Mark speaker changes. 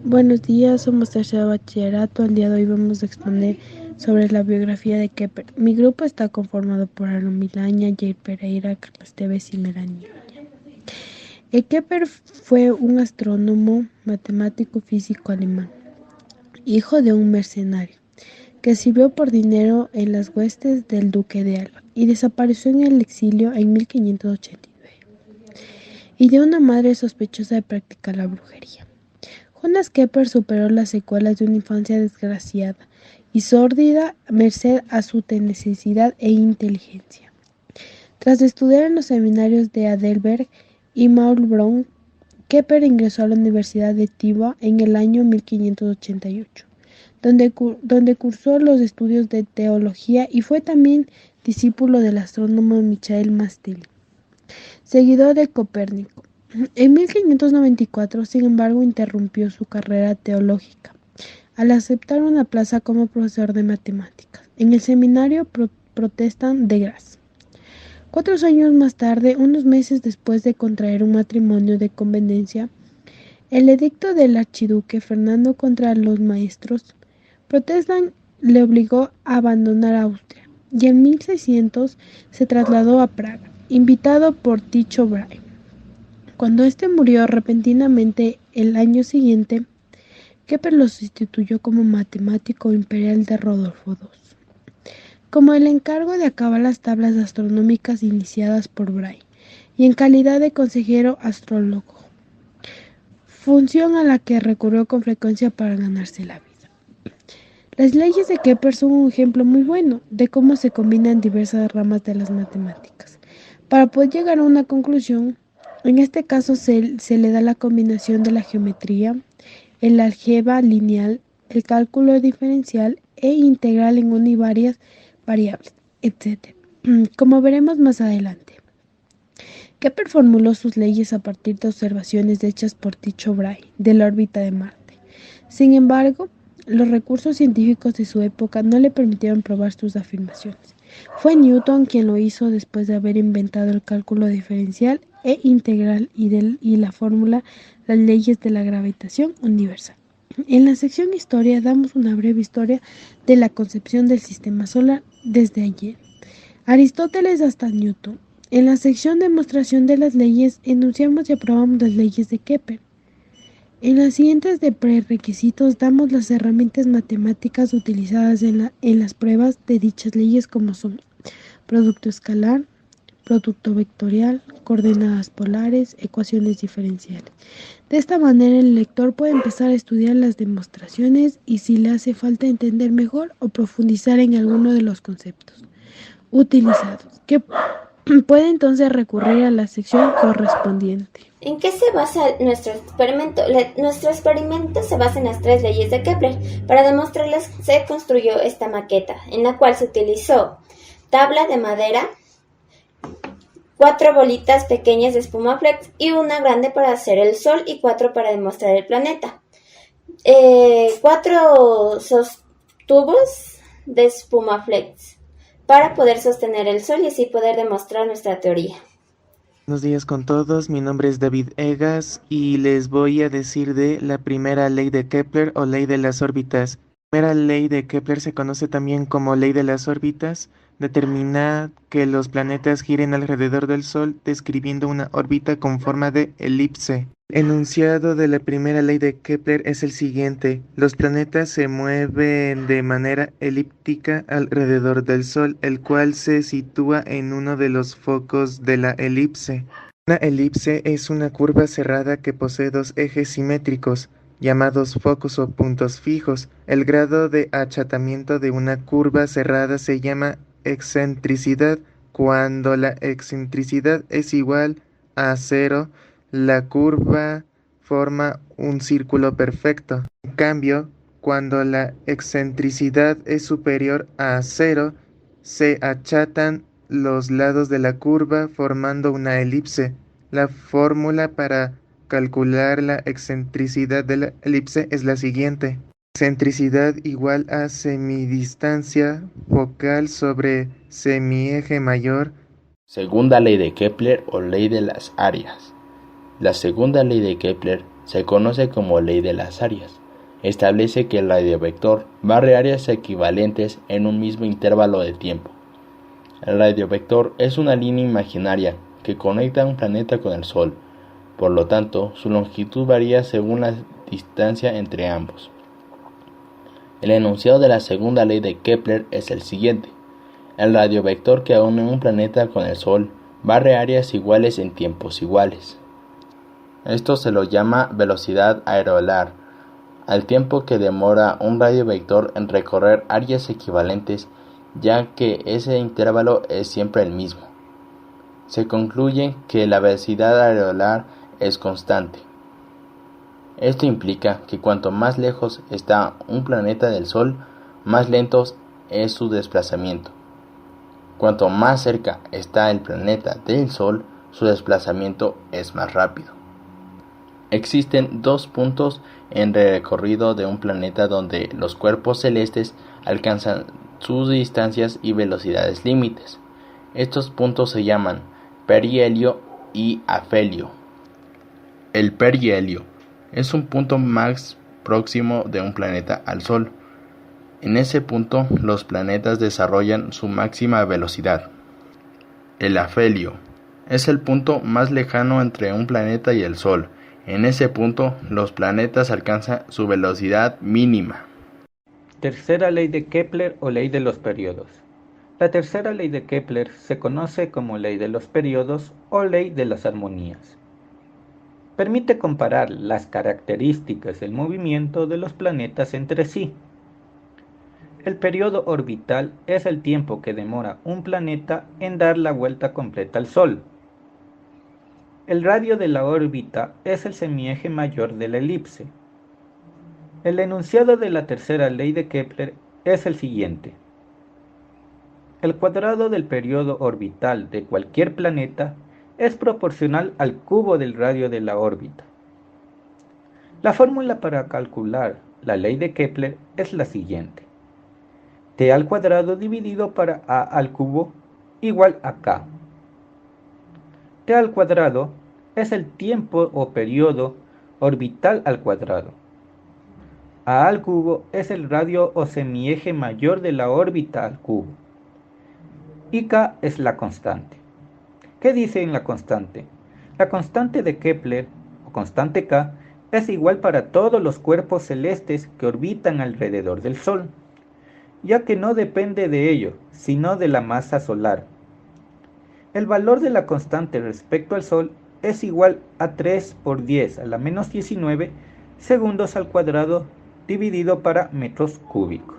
Speaker 1: Buenos días, somos tercero de bachillerato. El día de hoy vamos a exponer sobre la biografía de Kepler. Mi grupo está conformado por Aaron Milaña, Jair Pereira, Carlos Tevez y Melanie. Kepler fue un astrónomo, matemático, físico alemán, hijo de un mercenario, que sirvió por dinero en las huestes del duque de Alba y desapareció en el exilio en 1589, y de una madre sospechosa de practicar la brujería. Jonas Kepler superó las secuelas de una infancia desgraciada y sórdida merced a su tenacidad e inteligencia. Tras estudiar en los seminarios de Heidelberg y Maulbronn, Kepler ingresó a la Universidad de Tübingen en el año 1588, donde cursó los estudios de teología y fue también discípulo del astrónomo Michael Mastelin, seguidor de Copérnico. En 1594, sin embargo, interrumpió su carrera teológica al aceptar una plaza como profesor de matemáticas en el seminario Protestant de Graz. 4 años más tarde, unos meses después de contraer un matrimonio de conveniencia, el edicto del archiduque Fernando contra los maestros protestant le obligó a abandonar Austria y en 1600 se trasladó a Praga, invitado por Tycho Brahe. Cuando este murió repentinamente el año siguiente, Kepler lo sustituyó como matemático imperial de Rodolfo II, como el encargo de acabar las tablas astronómicas iniciadas por Brahe, y en calidad de consejero astrólogo, función a la que recurrió con frecuencia para ganarse la vida. Las leyes de Kepler son un ejemplo muy bueno de cómo se combinan diversas ramas de las matemáticas para poder llegar a una conclusión. En este caso se le da la combinación de la geometría, el álgebra lineal, el cálculo diferencial e integral en una y varias variables, etc. Como veremos más adelante. Kepler formuló sus leyes a partir de observaciones hechas por Tycho Brahe de la órbita de Marte. Sin embargo, los recursos científicos de su época no le permitieron probar sus afirmaciones. Fue Newton quien lo hizo después de haber inventado el cálculo diferencial e integral y la fórmula, las leyes de la gravitación universal. En la sección Historia damos una breve historia de la concepción del sistema solar desde ayer, Aristóteles hasta Newton. En la sección Demostración de las leyes enunciamos y aprobamos las leyes de Kepler. En las siguientes de prerequisitos damos las herramientas matemáticas utilizadas en las pruebas de dichas leyes, como son producto escalar, producto vectorial, coordenadas polares, ecuaciones diferenciales. De esta manera el lector puede empezar a estudiar las demostraciones y, si le hace falta entender mejor o profundizar en alguno de los conceptos utilizados, que puede entonces recurrir a la sección correspondiente.
Speaker 2: ¿En qué se basa nuestro experimento? Nuestro experimento se basa en las 3 leyes de Kepler. Para demostrarlas se construyó esta maqueta, en la cual se utilizó tabla de madera, 4 bolitas pequeñas de espuma flex y una grande para hacer el sol y 4 para demostrar el planeta. 4 tubos de espuma flex para poder sostener el sol y así poder demostrar nuestra teoría.
Speaker 3: Buenos días con todos, mi nombre es David Egas y les voy a decir de la primera ley de Kepler o ley de las órbitas. La primera ley de Kepler se conoce también como ley de las órbitas. Determina que los planetas giren alrededor del Sol describiendo una órbita con forma de elipse. El enunciado de la primera ley de Kepler es el siguiente: los planetas se mueven de manera elíptica alrededor del Sol, el cual se sitúa en uno de los focos de la elipse. Una elipse es una curva cerrada que posee 2 ejes simétricos, llamados focos o puntos fijos. El grado de achatamiento de una curva cerrada se llama excentricidad. Cuando la excentricidad es igual a 0, la curva forma un círculo perfecto. En cambio, cuando la excentricidad es superior a 0, se achatan los lados de la curva formando una elipse. La fórmula para calcular la excentricidad de la elipse es la siguiente: excentricidad igual a semidistancia focal sobre semieje mayor.
Speaker 4: Segunda ley de Kepler o ley de las áreas. La segunda ley de Kepler Se conoce como ley de las áreas. Establece que el radiovector barre áreas equivalentes en un mismo intervalo de tiempo. El radiovector es una línea imaginaria que conecta un planeta con el Sol. Por lo tanto, su longitud varía según la distancia entre ambos. El enunciado de la segunda ley de Kepler es el siguiente. El radiovector que une un planeta con el Sol barre áreas iguales en tiempos iguales. Esto se lo llama velocidad areolar, al tiempo que demora un radiovector en recorrer áreas equivalentes, ya que ese intervalo es siempre el mismo. Se concluye que la velocidad areolar es constante. Esto implica que cuanto más lejos está un planeta del Sol, más lento es su desplazamiento. Cuanto más cerca está el planeta del Sol, su desplazamiento es más rápido. Existen dos puntos en el recorrido de un planeta donde los cuerpos celestes alcanzan sus distancias y velocidades límites. Estos puntos se llaman perihelio y afelio. El perihelio es un punto más próximo de un planeta al Sol. En ese punto, los planetas desarrollan su máxima velocidad. El afelio es el punto más lejano entre un planeta y el Sol. En ese punto, los planetas alcanzan su velocidad mínima.
Speaker 5: Tercera ley de Kepler o ley de los periodos. La tercera ley de Kepler se conoce como ley de los periodos o ley de las armonías. Permite comparar las características del movimiento de los planetas entre sí. El periodo orbital es el tiempo que demora un planeta en dar la vuelta completa al Sol. El radio de la órbita es el semieje mayor de la elipse. El enunciado de la tercera ley de Kepler es el siguiente. El cuadrado del periodo orbital de cualquier planeta es proporcional al cubo del radio de la órbita. La fórmula para calcular la ley de Kepler es la siguiente. T al cuadrado dividido para A al cubo igual a K. T al cuadrado es el tiempo o periodo orbital al cuadrado. A al cubo es el radio o semieje mayor de la órbita al cubo. Y K es la constante. ¿Qué dice en la constante? La constante de Kepler, o constante K, es igual para todos los cuerpos celestes que orbitan alrededor del Sol, ya que no depende de ello, sino de la masa solar. El valor de la constante respecto al Sol es igual a 3 por 10 a la menos 19 segundos al cuadrado dividido para metros cúbicos.